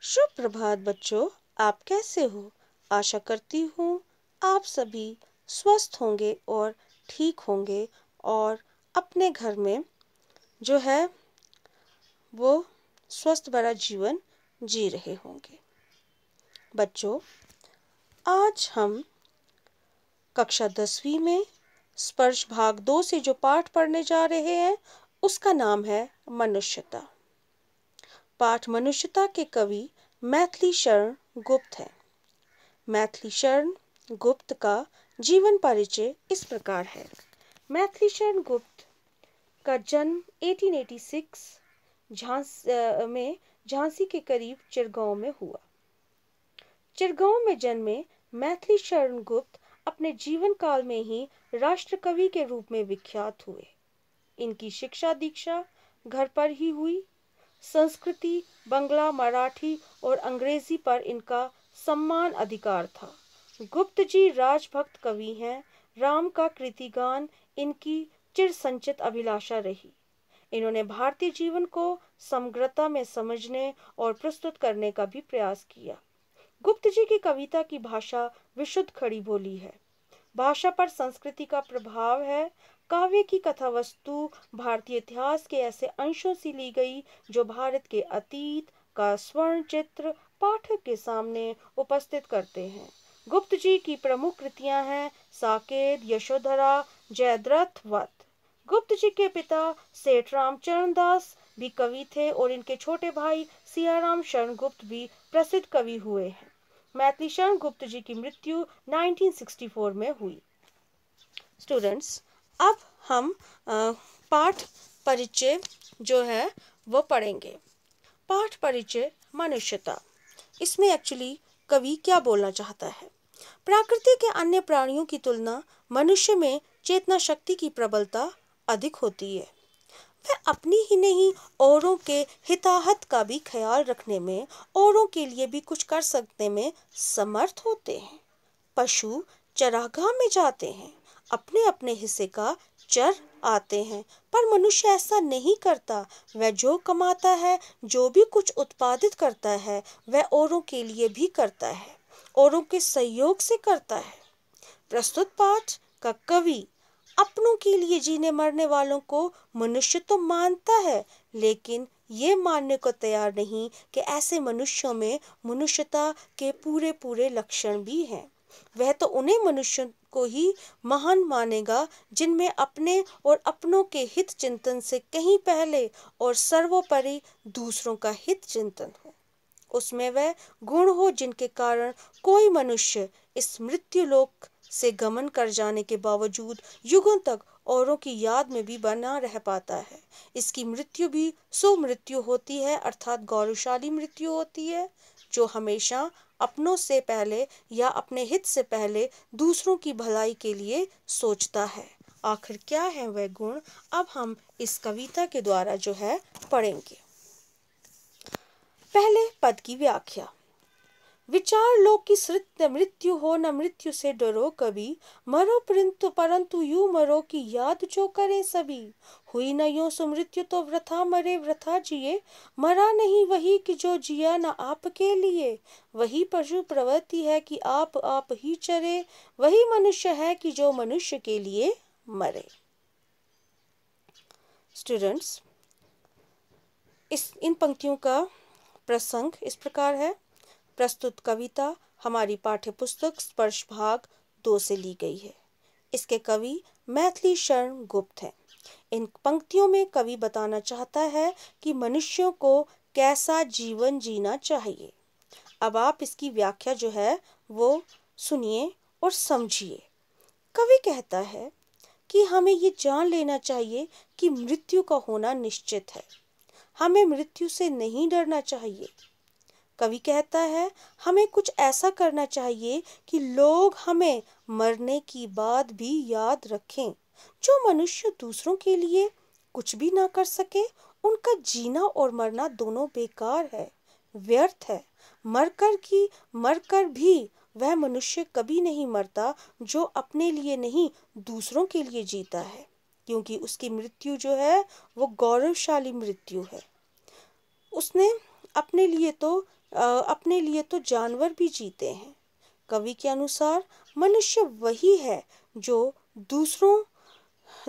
शुभ प्रभात बच्चों, आप कैसे हो? आशा करती हूँ आप सभी स्वस्थ होंगे और ठीक होंगे और अपने घर में जो है वो स्वस्थ भरा जीवन जी रहे होंगे। बच्चों, आज हम कक्षा 10वीं में स्पर्श भाग 2 से जो पाठ पढ़ने जा रहे हैं उसका नाम है मनुष्यता। पाठ मनुष्यता के कवि मैथिली शरण गुप्त हैं। मैथिली शरण गुप्त का जीवन परिचय इस प्रकार है। मैथिली शरण गुप्त का जन्म 1886 में झांसी के करीब चिरगांव में हुआ। चिरगांव में जन्मे मैथिली शरण गुप्त अपने जीवन काल में ही राष्ट्र कवि के रूप में विख्यात हुए। इनकी शिक्षा दीक्षा घर पर ही हुई। संस्कृति, बंगला, मराठी और अंग्रेजी पर इनका सम्मान अधिकार था। गुप्त जी राजभक्त कवि हैं। राम का कृतिगान इनकी चिर संचित अभिलाषा रही। इन्होंने भारतीय जीवन को समग्रता में समझने और प्रस्तुत करने का भी प्रयास किया। गुप्त जी की कविता की भाषा विशुद्ध खड़ी बोली है। भाषा पर संस्कृति का प्रभाव है। काव्य की कथा वस्तु भारतीय इतिहास के ऐसे अंशों से ली गई जो भारत के अतीत का स्वर्ण चित्र पाठक के सामने उपस्थित करते हैं। गुप्त जी की प्रमुख कृतियां हैं साकेत, यशोधरा, जयद्रथ वध। गुप्त जी के पिता सेठ रामचरण दास भी कवि थे और इनके छोटे भाई सियाराम शरण गुप्त भी प्रसिद्ध कवि हुए हैं। मैथिली शरण गुप्त जी की मृत्यु 1964 में हुई। स्टूडेंट्स, अब हम पाठ परिचय जो है वो पढ़ेंगे। पाठ परिचय मनुष्यता। इसमें एक्चुअली कवि क्या बोलना चाहता है? प्रकृति के अन्य प्राणियों की तुलना मनुष्य में चेतना शक्ति की प्रबलता अधिक होती है। वह अपनी ही नहीं औरों के हिताहत का भी ख्याल रखने में, औरों के लिए भी कुछ कर सकने में समर्थ होते हैं। पशु चरागाह में जाते हैं, अपने अपने हिस्से का चर आते हैं, पर मनुष्य ऐसा नहीं करता। वह जो कमाता है, जो भी कुछ उत्पादित करता है, वह औरों के लिए भी करता है, औरों के सहयोग से करता है। प्रस्तुत पाठ का कवि अपनों के लिए जीने मरने वालों को मनुष्य तो मानता है, लेकिन ये मानने को तैयार नहीं कि ऐसे मनुष्यों में मनुष्यता के पूरे पूरे लक्षण भी हैं। वह तो उन्हें मनुष्य को ही महान मानेगा जिनमें अपने और अपनों के हित चिंतन से कहीं पहले और सर्वोपरि दूसरों का हित चिंतन हो। उसमें वह गुण हो जिनके कारण कोई मनुष्य इस मृत्यु लोक से गमन कर जाने के बावजूद युगों तक औरों की याद में भी बना रह पाता है। इसकी मृत्यु भी सुमृत्यु होती है, अर्थात गौरवशाली मृत्यु होती है, जो हमेशा अपनों से पहले या अपने हित से पहले दूसरों की भलाई के लिए सोचता है। आखिर क्या है वह गुण, अब हम इस कविता के द्वारा जो है पढ़ेंगे। पहले पद की व्याख्या। विचार लो कि सृत्य मृत्यु हो, न मृत्यु से डरो कभी। मरो परंतु यूं मरो कि याद जो करें सभी। हुई न यूं सुमृत्यु तो वृथा मरे वृथा जिए। मरा नहीं वही कि जो जिया न आपके लिए। वही पशु प्रवृत्ति है कि आप ही चरे। वही मनुष्य है कि जो मनुष्य के लिए मरे। स्टूडेंट्स, इन पंक्तियों का प्रसंग इस प्रकार है। प्रस्तुत कविता हमारी पाठ्य पुस्तक स्पर्श भाग 2 से ली गई है। इसके कवि मैथिली शरण गुप्त हैं। इन पंक्तियों में कवि बताना चाहता है कि मनुष्यों को कैसा जीवन जीना चाहिए। अब आप इसकी व्याख्या जो है वो सुनिए और समझिए। कवि कहता है कि हमें ये जान लेना चाहिए कि मृत्यु का होना निश्चित है। हमें मृत्यु से नहीं डरना चाहिए। कवि कहता है हमें कुछ ऐसा करना चाहिए कि लोग हमें मरने की बात भी याद रखें। जो मनुष्य दूसरों के लिए कुछ भी ना कर सके, उनका जीना और मरना दोनों बेकार है, व्यर्थ है। मरकर भी वह मनुष्य कभी नहीं मरता जो अपने लिए नहीं दूसरों के लिए जीता है, क्योंकि उसकी मृत्यु जो है वो गौरवशाली मृत्यु है। उसने अपने लिए तो जानवर भी जीते हैं। कवि के अनुसार मनुष्य वही है जो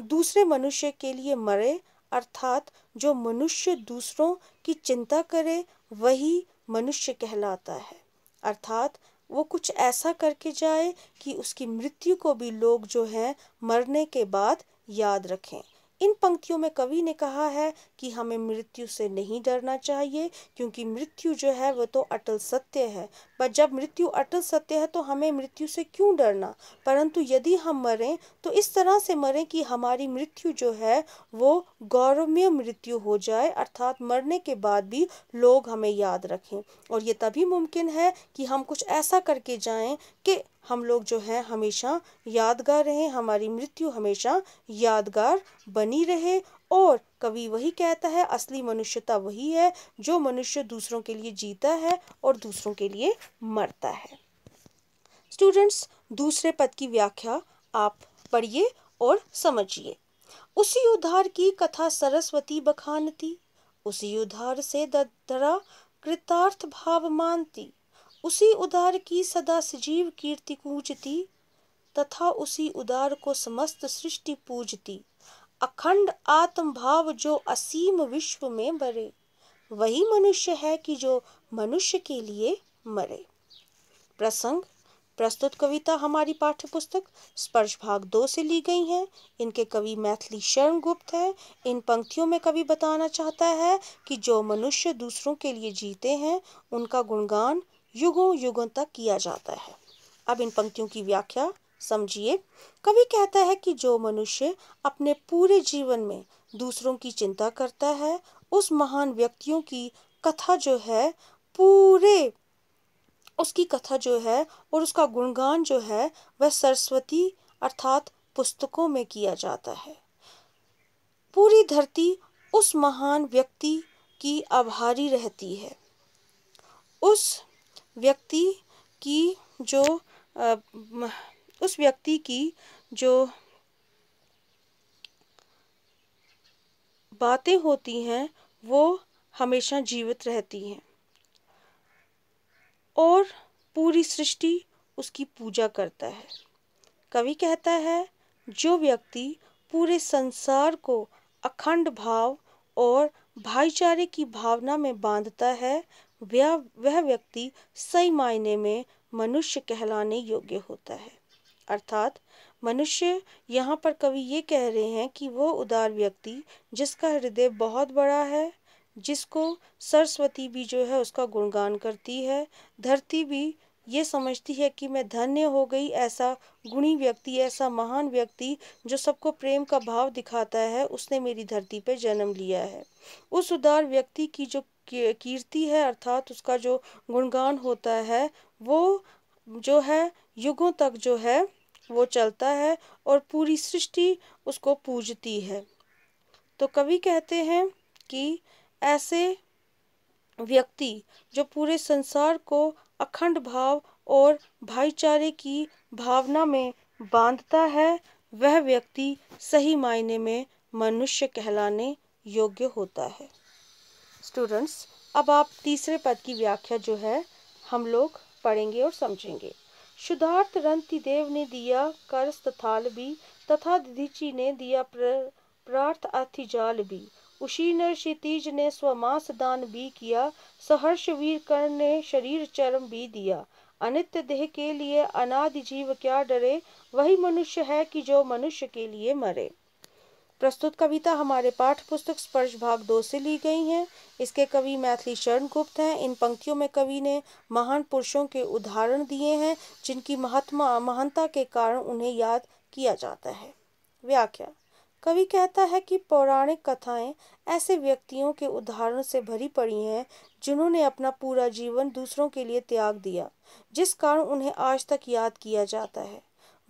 दूसरे मनुष्य के लिए मरे, अर्थात जो मनुष्य दूसरों की चिंता करे वही मनुष्य कहलाता है। अर्थात वो कुछ ऐसा करके जाए कि उसकी मृत्यु को भी लोग जो है मरने के बाद याद रखें। इन पंक्तियों में कवि ने कहा है कि हमें मृत्यु से नहीं डरना चाहिए, क्योंकि मृत्यु जो है वो तो अटल सत्य है। पर जब मृत्यु अटल सत्य है तो हमें मृत्यु से क्यों डरना, परंतु यदि हम मरें तो इस तरह से मरें कि हमारी मृत्यु जो है वो गौरवमय मृत्यु हो जाए, अर्थात मरने के बाद भी लोग हमें याद रखें। और ये तभी मुमकिन है कि हम कुछ ऐसा करके जाएं कि हम लोग जो है हमेशा यादगार रहें, हमारी मृत्यु हमेशा यादगार बनी रहे। और कवि वही कहता है, असली मनुष्यता वही है जो मनुष्य दूसरों के लिए जीता है और दूसरों के लिए मरता है। स्टूडेंट्स, दूसरे पद की व्याख्या आप पढ़िए और समझिए। उसी उधार की कथा सरस्वती बखानती, उसी उधार से धरा कृतार्थ भाव मानती, उसी उधार की सदा सजीव कीर्ति कूंजती, तथा उसी उदार को समस्त सृष्टि पूजती। अखंड आत्म भाव जो असीम विश्व में भरे, वही मनुष्य है कि जो मनुष्य के लिए मरे। प्रसंग प्रस्तुत कविता हमारी पाठ्य पुस्तक स्पर्श भाग 2 से ली गई हैं। इनके कवि मैथिली शरण गुप्त हैं। इन पंक्तियों में कवि बताना चाहता है कि जो मनुष्य दूसरों के लिए जीते हैं उनका गुणगान युगों युगों तक किया जाता है। अब इन पंक्तियों की व्याख्या समझिए। कवि कहता है कि जो मनुष्य अपने पूरे जीवन में दूसरों की चिंता करता है, उस महान व्यक्तियों की कथा जो है उसकी कथा जो है और उसका गुणगान जो है वह सरस्वती अर्थात पुस्तकों में किया जाता है। पूरी धरती उस महान व्यक्ति की आभारी रहती है। उस व्यक्ति की जो बातें होती हैं वो हमेशा जीवित रहती हैं और पूरी सृष्टि उसकी पूजा करता है। कवि कहता है, जो व्यक्ति पूरे संसार को अखंड भाव और भाईचारे की भावना में बांधता है, वह व्यक्ति सही मायने में मनुष्य कहलाने योग्य होता है। अर्थात मनुष्य, यहाँ पर कवि ये कह रहे हैं कि वो उदार व्यक्ति जिसका हृदय बहुत बड़ा है, जिसको सरस्वती भी जो है उसका गुणगान करती है, धरती भी ये समझती है कि मैं धन्य हो गई, ऐसा गुणी व्यक्ति, ऐसा महान व्यक्ति जो सबको प्रेम का भाव दिखाता है, उसने मेरी धरती पे जन्म लिया है। उस उदार व्यक्ति की जो कीर्ति है अर्थात उसका जो गुणगान होता है वो जो है युगों तक जो है वो चलता है और पूरी सृष्टि उसको पूजती है। तो कवि कहते हैं कि ऐसे व्यक्ति जो पूरे संसार को अखंड भाव और भाईचारे की भावना में बांधता है, वह व्यक्ति सही मायने में मनुष्य कहलाने योग्य होता है। स्टूडेंट्स, अब आप तीसरे पद की व्याख्या जो है हम लोग पढ़ेंगे और समझेंगे। शुद्धार्थ रंति देव ने दिया करस्त थाल भी, तथा दधीचि ने दिया प्रार्थ अति जाल भी। उसी नर क्षितिज ने स्वमास दान भी किया, सहर्ष वीर कर्ण ने शरीर चरम भी दिया। अनित्य देह के लिए अनादि जीव क्या डरे, वही मनुष्य है कि जो मनुष्य के लिए मरे। प्रस्तुत कविता हमारे पाठ्य पुस्तक स्पर्श भाग 2 से ली गई हैं। इसके कवि मैथिली शरण गुप्त हैं। इन पंक्तियों में कवि ने महान पुरुषों के उदाहरण दिए हैं जिनकी महानता के कारण उन्हें याद किया जाता है। व्याख्या, कवि कहता है कि पौराणिक कथाएं ऐसे व्यक्तियों के उदाहरण से भरी पड़ी हैं जिन्होंने अपना पूरा जीवन दूसरों के लिए त्याग दिया, जिस कारण उन्हें आज तक याद किया जाता है।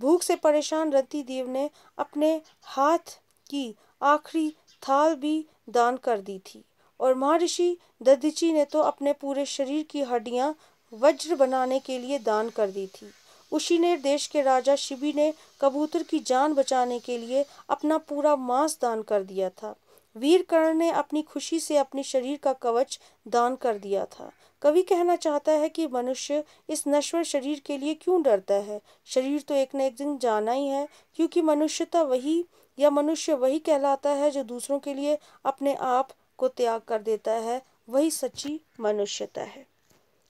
भूख से परेशान रंती देव ने अपने हाथ की आखिरी थाल भी दान कर दी थी और महर्षि दधीचि ने तो अपने पूरे शरीर की हड्डियां वज्र बनाने के लिए दान कर दी थी। उशीनेर देश के राजा शिबी ने कबूतर की जान बचाने के लिए अपना पूरा मांस दान कर दिया था। वीर कर्ण ने अपनी खुशी से अपने शरीर का कवच दान कर दिया था। कवि कहना चाहता है कि मनुष्य इस नश्वर शरीर के लिए क्यों डरता है। शरीर तो एक न एक दिन जाना ही है, क्योंकि मनुष्य वही कहलाता है जो दूसरों के लिए अपने आप को त्याग कर देता है। वही सच्ची मनुष्यता है।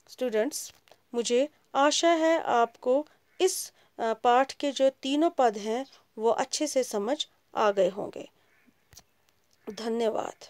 स्टूडेंट्स, मुझे आशा है आपको इस पाठ के जो तीनों पद हैं वो अच्छे से समझ आ गए होंगे। धन्यवाद।